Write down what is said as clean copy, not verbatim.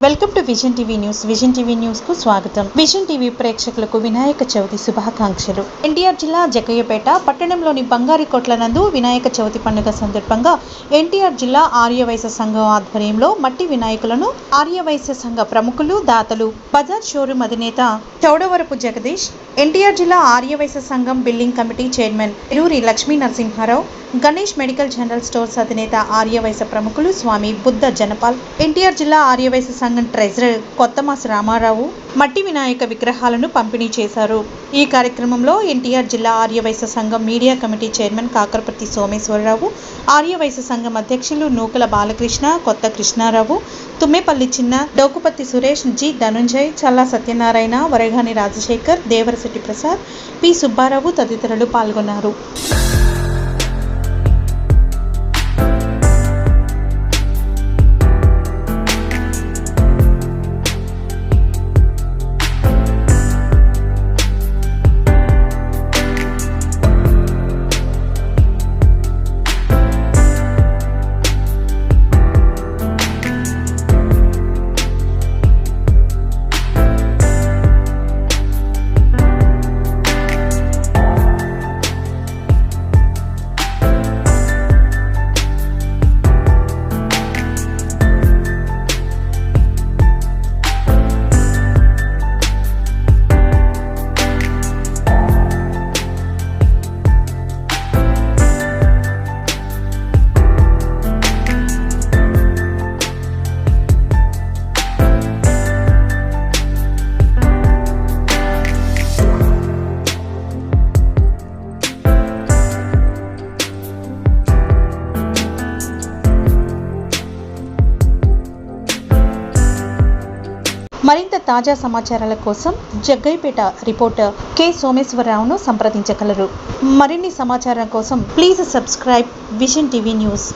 Welcome to vision TV news. Vision TV news కు స్వాగతం. Vision TV ప్రేక్షకులకు వినాయక చవితి శుభాకాంక్షలు. ఎన్టీఆర్ జిల్లా జగ్గయ్యపేట పట్టణంలోని బంగారి కోట్ల నందు వినాయక చవితి పండుగ సందర్భంగా ఎన్టీఆర్ జిల్లా ఆర్యవైశ్య సంఘం ఆధ్వర్యంలో మట్టి వినాయకులను ఆర్యవైశ్య సంఘ ప్రముఖులు, దాతలు, బజార్ షోరూం అధినేత చౌడవరపు జగదీష్, ఎన్టీఆర్ జిల్లా ఆర్యవైశ్య సంఘం building committee chairman Eruri Lakshmi Narasimharao, Ganesh medical general stores అధినేత ఆర్యవైశ్య ప్రముఖులు స్వామి బుద్ధ జనపాల్, ఎన్టీఆర్ జిల్లా ఆర్యవైశ్య సంఘం ట్రెజరర్ కొత్తమాస రామారావు మట్టి వినాయక విగ్రహాలను పంపిణీ చేశారు. ఈ కార్యక్రమంలో ఎన్టీఆర్ జిల్లా ఆర్యవైశ్య సంఘం media committee chairman Kakaraparthi Someswara Rao, Arya Vysya సంఘం అధ్యక్షులు నూకల బాలకృష్ణ, కొత్త కృష్ణారావు, తుమ్మేపల్లి చిన్న, డోకుపత్తి సురేష్, జి ధనుంజయ్, చల్లా సత్యనారాయణ, వరగాని రాజశేఖర్, దేవరశెట్టి ప్రసాద్, పి సుబ్బారావు తదితరులు పాల్గొన్నారు. మరింత తాజా సమాచారాల కోసం జగ్గయ్యపేట రిపోర్టర్ కె సోమేశ్వరరావును సంప్రదించగలరు. మరిన్ని సమాచారం కోసం please subscribe vision TV news.